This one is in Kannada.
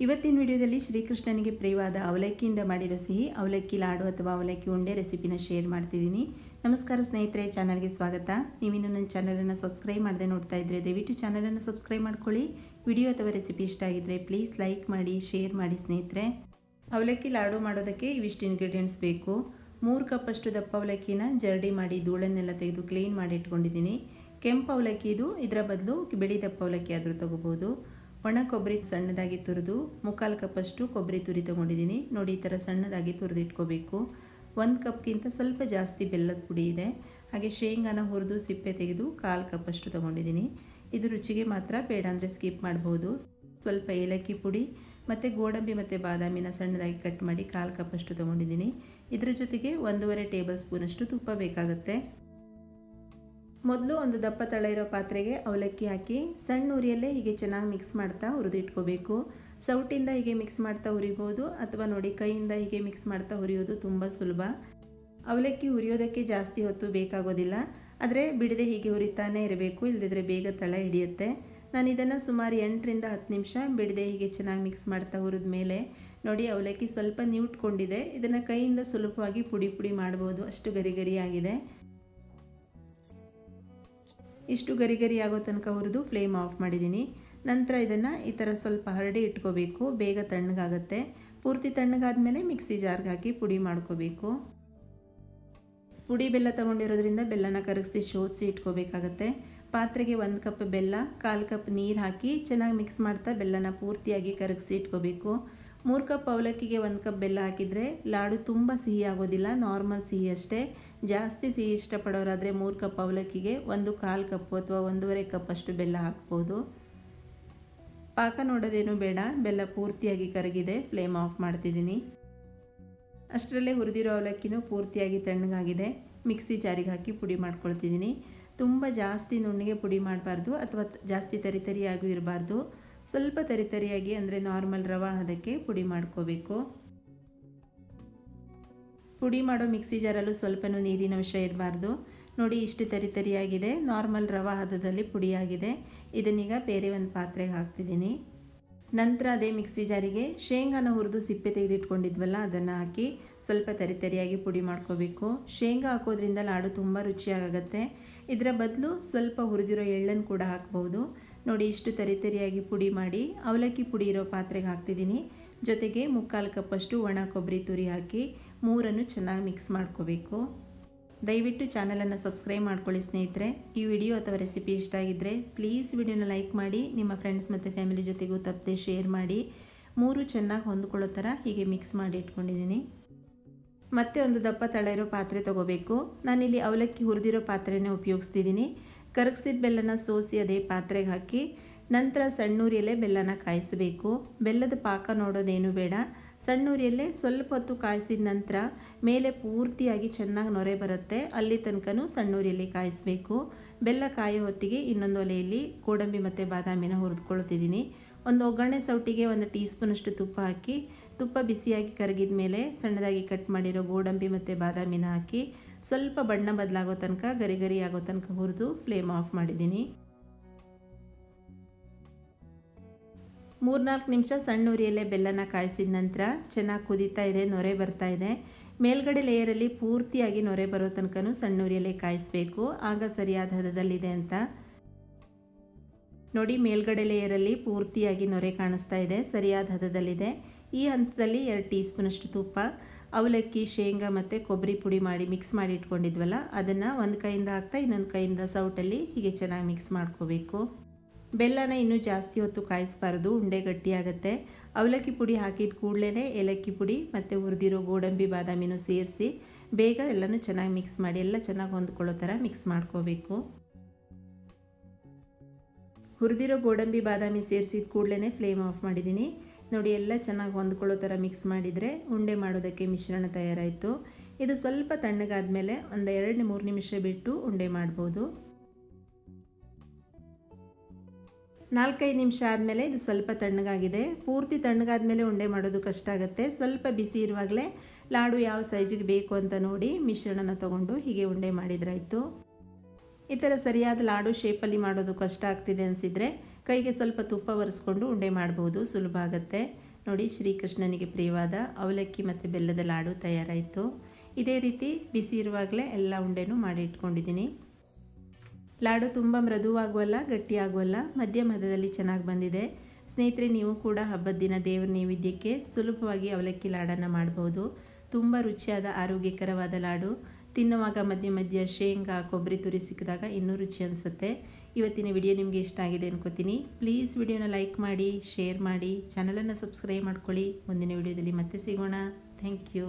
ಇವತ್ತಿನ ವಿಡಿಯೋದಲ್ಲಿ ಶ್ರೀಕೃಷ್ಣನಿಗೆ ಪ್ರಿಯವಾದ ಅವಲಕ್ಕಿಯಿಂದ ಮಾಡಿರೋ ಸಿಹಿ ಅವಲಕ್ಕಿ ಲಾಡು ಅಥವಾ ಅವಲಕ್ಕಿ ಉಂಡೆ ರೆಸಿಪಿನ ಶೇರ್ ಮಾಡ್ತಿದ್ದೀನಿ. ನಮಸ್ಕಾರ ಸ್ನೇಹಿತರೆ, ಚಾನಲ್ಗೆ ಸ್ವಾಗತ. ನೀವಿನ್ನೂ ನನ್ನ ಚಾನಲನ್ನು ಸಬ್ಸ್ಕ್ರೈಬ್ ಮಾಡದೆ ನೋಡ್ತಾ ಇದ್ದರೆ ದಯವಿಟ್ಟು ಚಾನಲನ್ನು ಸಬ್ಸ್ಕ್ರೈಬ್ ಮಾಡ್ಕೊಳ್ಳಿ. ವಿಡಿಯೋ ಅಥವಾ ರೆಸಿಪಿ ಇಷ್ಟ ಆಗಿದ್ರೆ ಪ್ಲೀಸ್ ಲೈಕ್ ಮಾಡಿ, ಶೇರ್ ಮಾಡಿ ಸ್ನೇಹಿತರೆ. ಅವಲಕ್ಕಿ ಲಾಡು ಮಾಡೋದಕ್ಕೆ ಇವಿಷ್ಟು ಇಂಗ್ರೀಡಿಯೆಂಟ್ಸ್ ಬೇಕು. 3 ಕಪ್ ಅಷ್ಟು ದಪ್ಪ ಅವಲಕ್ಕಿನ ಜರಡಿ ಮಾಡಿ ಧೂಳನ್ನೆಲ್ಲ ತೆಗೆದು ಕ್ಲೀನ್ ಮಾಡಿ ಇಟ್ಕೊಂಡಿದ್ದೀನಿ. ಕೆಂಪು ಅವಲಕ್ಕಿ ಇದು, ಇದರ ಬದಲು ಬಿಳಿ ದಪ್ಪ ಅವಲಕ್ಕಿ ಆದರೂ ತಗೋಬೋದು. ಒಣ ಕೊಬ್ಬರಿ ಸಣ್ಣದಾಗಿ ತುರಿದು 3/4 ಕಪ್ ಅಷ್ಟು ಕೊಬ್ಬರಿ ತುರಿ ತೊಗೊಂಡಿದ್ದೀನಿ. ನೋಡಿ, ಈ ಥರ ಸಣ್ಣದಾಗಿ ತುರಿದು ಇಟ್ಕೋಬೇಕು. 1 ಕಪ್ಗಿಂತ ಸ್ವಲ್ಪ ಜಾಸ್ತಿ ಬೆಲ್ಲದ ಪುಡಿ ಇದೆ. ಹಾಗೆ ಶೇಂಗಾನ ಹುರಿದು ಸಿಪ್ಪೆ ತೆಗೆದು 1/4 ಕಪ್ ಅಷ್ಟು ತೊಗೊಂಡಿದ್ದೀನಿ. ಇದು ರುಚಿಗೆ ಮಾತ್ರ, ಬೇಡ ಅಂದರೆ ಸ್ಕಿಪ್ ಮಾಡ್ಬೋದು. ಸ್ವಲ್ಪ ಏಲಕ್ಕಿ ಪುಡಿ ಮತ್ತು ಗೋಡಂಬಿ ಮತ್ತು ಬಾದಾಮಿನ ಸಣ್ಣದಾಗಿ ಕಟ್ ಮಾಡಿ 1/4 ಕಪ್ ಅಷ್ಟು ತೊಗೊಂಡಿದ್ದೀನಿ. ಇದರ ಜೊತೆಗೆ 1.5 ಟೇಬಲ್ ಸ್ಪೂನ್ ಅಷ್ಟು ತುಪ್ಪ ಬೇಕಾಗುತ್ತೆ. ಮೊದಲು ಒಂದು ದಪ್ಪ ತಳ ಇರೋ ಪಾತ್ರೆಗೆ ಅವಲಕ್ಕಿ ಹಾಕಿ ಸಣ್ಣ ಉರಿಯಲ್ಲೇ ಹೀಗೆ ಚೆನ್ನಾಗಿ ಮಿಕ್ಸ್ ಮಾಡ್ತಾ ಹುರಿದಿಟ್ಕೋಬೇಕು. ಸೌಟಿಂದ ಹೀಗೆ ಮಿಕ್ಸ್ ಮಾಡ್ತಾ ಹುರಿಬೋದು, ಅಥವಾ ನೋಡಿ ಕೈಯಿಂದ ಹೀಗೆ ಮಿಕ್ಸ್ ಮಾಡ್ತಾ ಹುರಿಯೋದು ತುಂಬ ಸುಲಭ. ಅವಲಕ್ಕಿ ಹುರಿಯೋದಕ್ಕೆ ಜಾಸ್ತಿ ಹೊತ್ತು ಬೇಕಾಗೋದಿಲ್ಲ, ಆದರೆ ಬಿಡದೆ ಹೀಗೆ ಹುರಿತಾನೇ ಇರಬೇಕು, ಇಲ್ಲದಿದ್ದರೆ ಬೇಗ ತಳ ಹಿಡಿಯುತ್ತೆ. ನಾನು ಇದನ್ನು ಸುಮಾರು 8ರಿಂದ 10 ನಿಮಿಷ ಬಿಡದೆ ಹೀಗೆ ಚೆನ್ನಾಗಿ ಮಿಕ್ಸ್ ಮಾಡ್ತಾ ಹುರಿದ ಮೇಲೆ ನೋಡಿ ಅವಲಕ್ಕಿ ಸ್ವಲ್ಪ ನೀಟ್ಕೊಂಡಿದೆ. ಇದನ್ನು ಕೈಯಿಂದ ಸುಲಭವಾಗಿ ಪುಡಿ ಪುಡಿ ಮಾಡ್ಬೋದು, ಅಷ್ಟು ಗರಿ ಗರಿಯಾಗಿದೆ. ಇಷ್ಟು ಗರಿ ಗರಿ ಆಗೋ ತನಕ ಹುರಿದು ಫ್ಲೇಮ್ ಆಫ್ ಮಾಡಿದ್ದೀನಿ. ನಂತರ ಇದನ್ನು ಈ ಥರ ಸ್ವಲ್ಪ ಹರಡಿ ಇಟ್ಕೋಬೇಕು, ಬೇಗ ತಣ್ಣಗಾಗುತ್ತೆ. ಪೂರ್ತಿ ತಣ್ಣಗಾದ್ಮೇಲೆ ಮಿಕ್ಸಿ ಜಾರ್ಗೆ ಹಾಕಿ ಪುಡಿ ಮಾಡ್ಕೋಬೇಕು. ಪುಡಿ ಬೆಲ್ಲ ತೊಗೊಂಡಿರೋದ್ರಿಂದ ಬೆಲ್ಲನ ಕರಗಿಸಿ ಶೋಧಿಸಿ ಇಟ್ಕೋಬೇಕಾಗತ್ತೆ. ಪಾತ್ರೆಗೆ 1 ಕಪ್ ಬೆಲ್ಲ, 1/4 ಕಪ್ ನೀರು ಹಾಕಿ ಚೆನ್ನಾಗಿ ಮಿಕ್ಸ್ ಮಾಡ್ತಾ ಬೆಲ್ಲನ ಪೂರ್ತಿಯಾಗಿ ಕರಗಿಸಿ ಇಟ್ಕೋಬೇಕು. 3 ಕಪ್ ಅವಲಕ್ಕಿಗೆ 1 ಕಪ್ ಬೆಲ್ಲ ಹಾಕಿದರೆ ಲಾಡು ತುಂಬ ಸಿಹಿ ಆಗೋದಿಲ್ಲ, ನಾರ್ಮಲ್ ಸಿಹಿ ಅಷ್ಟೇ. ಜಾಸ್ತಿ ಸಿಹಿ ಇಷ್ಟಪಡೋರಾದರೆ 3 ಕಪ್ ಅವಲಕ್ಕಿಗೆ 1/4 ಕಪ್ ಅಥವಾ 1.5 ಕಪ್ ಅಷ್ಟು ಬೆಲ್ಲ ಹಾಕ್ಬೋದು. ಪಾಕ ನೋಡೋದೇನು ಬೇಡ, ಬೆಲ್ಲ ಪೂರ್ತಿಯಾಗಿ ಕರಗಿದೆ. ಫ್ಲೇಮ್ ಆಫ್ ಮಾಡ್ತಿದ್ದೀನಿ. ಅಷ್ಟರಲ್ಲೇ ಹುರಿದಿರೋ ಅವಲಕ್ಕಿನೂ ಪೂರ್ತಿಯಾಗಿ ತಣ್ಣಗಾಗಿದೆ. ಮಿಕ್ಸಿ ಜಾರಿಗೆ ಹಾಕಿ ಪುಡಿ ಮಾಡ್ಕೊಳ್ತಿದ್ದೀನಿ. ತುಂಬ ಜಾಸ್ತಿ ನುಣ್ಣಗೆ ಪುಡಿ ಮಾಡಬಾರ್ದು, ಅಥವಾ ಜಾಸ್ತಿ ತರಿತರಿಯಾಗೂ ಇರಬಾರ್ದು. ಸ್ವಲ್ಪ ತರಿತರಿಯಾಗಿ, ಅಂದರೆ ನಾರ್ಮಲ್ ರವಾ ಹದಕ್ಕೆ ಪುಡಿ ಮಾಡ್ಕೋಬೇಕು. ಪುಡಿ ಮಾಡೋ ಮಿಕ್ಸಿ ಜಾರಲ್ಲೂ ಸ್ವಲ್ಪನೂ ನೀರಿನ ಅಂಶ ಇರಬಾರ್ದು. ನೋಡಿ, ಇಷ್ಟು ತರಿತರಿಯಾಗಿದೆ, ನಾರ್ಮಲ್ ರವಾ ಹದದಲ್ಲಿ ಪುಡಿಯಾಗಿದೆ. ಇದನ್ನೀಗ ಬೇರೆ ಒಂದು ಪಾತ್ರೆಗೆ ಹಾಕ್ತಿದ್ದೀನಿ. ನಂತರ ಅದೇ ಮಿಕ್ಸಿ ಜಾರಿಗೆ ಶೇಂಗಾನ ಹುರಿದು ಸಿಪ್ಪೆ ತೆಗೆದಿಟ್ಕೊಂಡಿದ್ವಲ್ಲ ಅದನ್ನು ಹಾಕಿ ಸ್ವಲ್ಪ ತರಿತರಿಯಾಗಿ ಪುಡಿ ಮಾಡ್ಕೋಬೇಕು. ಶೇಂಗಾ ಹಾಕೋದ್ರಿಂದ ಲಾಡು ತುಂಬ ರುಚಿಯಾಗುತ್ತೆ. ಇದರ ಬದಲು ಸ್ವಲ್ಪ ಹುರಿದಿರೋ ಎಳ್ಳನ್ನು ಕೂಡ ಹಾಕ್ಬೋದು. ನೋಡಿ, ಇಷ್ಟು ತರಿತರಿಯಾಗಿ ಪುಡಿ ಮಾಡಿ ಅವಲಕ್ಕಿ ಪುಡಿ ಇರೋ ಪಾತ್ರೆಗೆ ಹಾಕ್ತಿದ್ದೀನಿ. ಜೊತೆಗೆ 3/4 ಕಪ್ ಅಷ್ಟು ಒಣ ಕೊಬ್ಬರಿ ತುರಿ ಹಾಕಿ 3ಅನ್ನು ಚೆನ್ನಾಗಿ ಮಿಕ್ಸ್ ಮಾಡ್ಕೋಬೇಕು. ದಯವಿಟ್ಟು ಚಾನಲನ್ನು ಸಬ್ಸ್ಕ್ರೈಬ್ ಮಾಡ್ಕೊಳ್ಳಿ ಸ್ನೇಹಿತರೆ. ಈ ವಿಡಿಯೋ ಅಥವಾ ರೆಸಿಪಿ ಇಷ್ಟ ಆಗಿದ್ದರೆ ಪ್ಲೀಸ್ ವಿಡಿಯೋನ ಲೈಕ್ ಮಾಡಿ, ನಿಮ್ಮ ಫ್ರೆಂಡ್ಸ್ ಮತ್ತು ಫ್ಯಾಮಿಲಿ ಜೊತೆಗೂ ತಪ್ಪದೆ ಶೇರ್ ಮಾಡಿ. 3 ಚೆನ್ನಾಗಿ ಹೊಂದ್ಕೊಳ್ಳೋ ಥರ ಹೀಗೆ ಮಿಕ್ಸ್ ಮಾಡಿ ಇಟ್ಕೊಂಡಿದ್ದೀನಿ. ಮತ್ತೆ ಒಂದು ದಪ್ಪ ತಳ ಇರೋ ಪಾತ್ರೆ ತೊಗೋಬೇಕು. ನಾನಿಲ್ಲಿ ಅವಲಕ್ಕಿ ಹುರಿದಿರೋ ಪಾತ್ರೆನೇ ಉಪಯೋಗಿಸ್ತಿದ್ದೀನಿ. ಕರಗಿಸಿದ ಬೆಲ್ಲನ ಸೋಸಿ ಅದೇ ಪಾತ್ರೆಗೆ ಹಾಕಿ ನಂತರ ಸಣ್ಣೂರಿಯಲ್ಲೇ ಬೆಲ್ಲನ ಕಾಯಿಸಬೇಕು. ಬೆಲ್ಲದ ಪಾಕ ನೋಡೋದೇನು ಬೇಡ, ಸಣ್ಣೂರಿಯಲ್ಲೇ ಸ್ವಲ್ಪ ಹೊತ್ತು ಕಾಯಿಸಿದ ನಂತರ ಮೇಲೆ ಪೂರ್ತಿಯಾಗಿ ಚೆನ್ನಾಗಿ ನೊರೆ ಬರುತ್ತೆ, ಅಲ್ಲಿ ತನಕನೂ ಸಣ್ಣೂರಿಯಲ್ಲಿ ಕಾಯಿಸಬೇಕು. ಬೆಲ್ಲ ಕಾಯೋ ಹೊತ್ತಿಗೆ ಇನ್ನೊಂದು ಒಲೆಯಲ್ಲಿ ಗೋಡಂಬಿ ಮತ್ತು ಬಾದಾಮಿನ ಹುರಿದುಕೊಳ್ತಿದ್ದೀನಿ. ಒಂದು ಒಗ್ಗರಣೆ ಸೌಟಿಗೆ 1 ಟೀ ಸ್ಪೂನ್ ಅಷ್ಟು ತುಪ್ಪ ಹಾಕಿ, ತುಪ್ಪ ಬಿಸಿಯಾಗಿ ಕರಗಿದ ಮೇಲೆ ಸಣ್ಣದಾಗಿ ಕಟ್ ಮಾಡಿರೋ ಗೋಡಂಬಿ ಮತ್ತು ಬಾದಾಮಿನ ಹಾಕಿ ಸ್ವಲ್ಪ ಬಣ್ಣ ಬದಲಾಗೋ ತನಕ, ಗರಿ ಗರಿ ಆಗೋ ತನಕ ಹುರಿದು ಫ್ಲೇಮ್ ಆಫ್ ಮಾಡಿದ್ದೀನಿ. 3-4 ನಿಮಿಷ ಸಣ್ಣ ಉರಿಯಲ್ಲೇ ಬೆಲ್ಲನ ಕಾಯಿಸಿದ ನಂತರ ಚೆನ್ನಾಗಿ ಕುದೀತಾ ಇದೆ, ನೊರೆ ಬರ್ತಾ ಇದೆ. ಮೇಲ್ಗಡೆ ಲೇಯರಲ್ಲಿ ಪೂರ್ತಿಯಾಗಿ ನೊರೆ ಬರೋ ತನಕನೂ ಸಣ್ಣ ಉರಿಯಲ್ಲೇ ಕಾಯಿಸಬೇಕು, ಆಗ ಸರಿಯಾದ ಹದದಲ್ಲಿದೆ ಅಂತ. ನೋಡಿ, ಮೇಲ್ಗಡೆ ಲೇಯರಲ್ಲಿ ಪೂರ್ತಿಯಾಗಿ ನೊರೆ ಕಾಣಿಸ್ತಾ ಇದೆ, ಸರಿಯಾದ ಹದದಲ್ಲಿದೆ. ಈ ಹಂತದಲ್ಲಿ 2 ಟೀ ಸ್ಪೂನ್ ಅಷ್ಟು ತುಪ್ಪ, ಅವಲಕ್ಕಿ, ಶೇಂಗಾ ಮತ್ತು ಕೊಬ್ಬರಿ ಪುಡಿ ಮಾಡಿ ಮಿಕ್ಸ್ ಮಾಡಿ ಇಟ್ಕೊಂಡಿದ್ವಲ್ಲ ಅದನ್ನು ಒಂದು ಕೈಯಿಂದ ಹಾಕ್ತಾ ಇನ್ನೊಂದು ಕೈಯಿಂದ ಸೌಟಲ್ಲಿ ಹೀಗೆ ಚೆನ್ನಾಗಿ ಮಿಕ್ಸ್ ಮಾಡ್ಕೋಬೇಕು. ಬೆಲ್ಲನ ಇನ್ನೂ ಜಾಸ್ತಿ ಹೊತ್ತು ಕಾಯಿಸಬಾರ್ದು, ಉಂಡೆ ಗಟ್ಟಿಯಾಗುತ್ತೆ. ಅವಲಕ್ಕಿ ಪುಡಿ ಹಾಕಿದ ಕೂಡಲೇ ಏಲಕ್ಕಿ ಪುಡಿ ಮತ್ತು ಹುರಿದಿರೋ ಗೋಡಂಬಿ ಬಾದಾಮಿನೂ ಸೇರಿಸಿ ಬೇಗ ಎಲ್ಲನೂ ಚೆನ್ನಾಗಿ ಮಿಕ್ಸ್ ಮಾಡಿ, ಎಲ್ಲ ಚೆನ್ನಾಗಿ ಹೊಂದ್ಕೊಳ್ಳೋ ಥರ ಮಿಕ್ಸ್ ಮಾಡ್ಕೋಬೇಕು. ಹುರಿದಿರೋ ಗೋಡಂಬಿ ಬಾದಾಮಿ ಸೇರಿಸಿದ ಕೂಡಲೇ ಫ್ಲೇಮ್ ಆಫ್ ಮಾಡಿದ್ದೀನಿ. ನೋಡಿ, ಎಲ್ಲ ಚೆನ್ನಾಗಿ ಹೊಂದ್ಕೊಳ್ಳೋ ಥರ ಮಿಕ್ಸ್ ಮಾಡಿದರೆ ಉಂಡೆ ಮಾಡೋದಕ್ಕೆ ಮಿಶ್ರಣ ತಯಾರಾಯಿತು. ಇದು ಸ್ವಲ್ಪ ತಣ್ಣಗಾದ್ಮೇಲೆ ಒಂದು 2-3 ನಿಮಿಷ ಬಿಟ್ಟು ಉಂಡೆ ಮಾಡ್ಬೋದು. 4-5 ನಿಮಿಷ ಆದಮೇಲೆ ಇದು ಸ್ವಲ್ಪ ತಣ್ಣಗಾಗಿದೆ. ಪೂರ್ತಿ ತಣ್ಣಗಾದ್ಮೇಲೆ ಉಂಡೆ ಮಾಡೋದು ಕಷ್ಟ ಆಗುತ್ತೆ. ಸ್ವಲ್ಪ ಬಿಸಿ ಇರುವಾಗಲೇ ಲಾಡು ಯಾವ ಸೈಜಿಗೆ ಬೇಕು ಅಂತ ನೋಡಿ ಮಿಶ್ರಣನ ತಗೊಂಡು ಹೀಗೆ ಉಂಡೆ ಮಾಡಿದ್ರಾಯಿತು. ಈ ಥರ ಸರಿಯಾದ ಲಾಡು ಶೇಪಲ್ಲಿ ಮಾಡೋದು ಕಷ್ಟ ಆಗ್ತಿದೆ ಅನಿಸಿದರೆ ಕೈಗೆ ಸ್ವಲ್ಪ ತುಪ್ಪ ಒರೆಸ್ಕೊಂಡು ಉಂಡೆ ಮಾಡ್ಬೋದು, ಸುಲಭ ಆಗುತ್ತೆ. ನೋಡಿ ಶ್ರೀಕೃಷ್ಣನಿಗೆ ಪ್ರಿಯವಾದ ಅವಲಕ್ಕಿ ಮತ್ತು ಬೆಲ್ಲದ ಲಾಡು ತಯಾರಾಯಿತು. ಇದೇ ರೀತಿ ಬಿಸಿ ಇರುವಾಗಲೇ ಎಲ್ಲ ಉಂಡೆನೂ ಮಾಡಿ ಇಟ್ಕೊಂಡಿದ್ದೀನಿ. ಲಾಡು ತುಂಬ ಮೃದುವಾಗುವಲ್ಲ, ಗಟ್ಟಿಯಾಗುವಲ್ಲ, ಮಧ್ಯಮದಲ್ಲಿ ಚೆನ್ನಾಗಿ ಬಂದಿದೆ. ಸ್ನೇಹಿತರೆ, ನೀವು ಕೂಡ ಹಬ್ಬದ ದಿನ ದೇವರ ನೈವೇದ್ಯಕ್ಕೆ ಸುಲಭವಾಗಿ ಅವಲಕ್ಕಿ ಲಾಡನ್ನು ಮಾಡ್ಬೋದು. ತುಂಬ ರುಚಿಯಾದ ಆರೋಗ್ಯಕರವಾದ ಲಾಡು. ತಿನ್ನುವಾಗ ಮಧ್ಯ ಮಧ್ಯ ಶೇಂಗಾ ಕೊಬ್ಬರಿ ತುರಿ ಸಿಕ್ಕಿದಾಗ ಇನ್ನೂ ರುಚಿ ಅನಿಸುತ್ತೆ. ಇವತ್ತಿನ ವಿಡಿಯೋ ನಿಮಗೆ ಇಷ್ಟ ಆಗಿದೆ ಅನ್ಕೋತೀನಿ. ಪ್ಲೀಸ್ ವಿಡಿಯೋನ ಲೈಕ್ ಮಾಡಿ, ಶೇರ್ ಮಾಡಿ, ಚಾನಲನ್ನು ಸಬ್ಸ್ಕ್ರೈಬ್ ಮಾಡ್ಕೊಳ್ಳಿ. ಮುಂದಿನ ವಿಡಿಯೋದಲ್ಲಿ ಮತ್ತೆ ಸಿಗೋಣ. Thank you.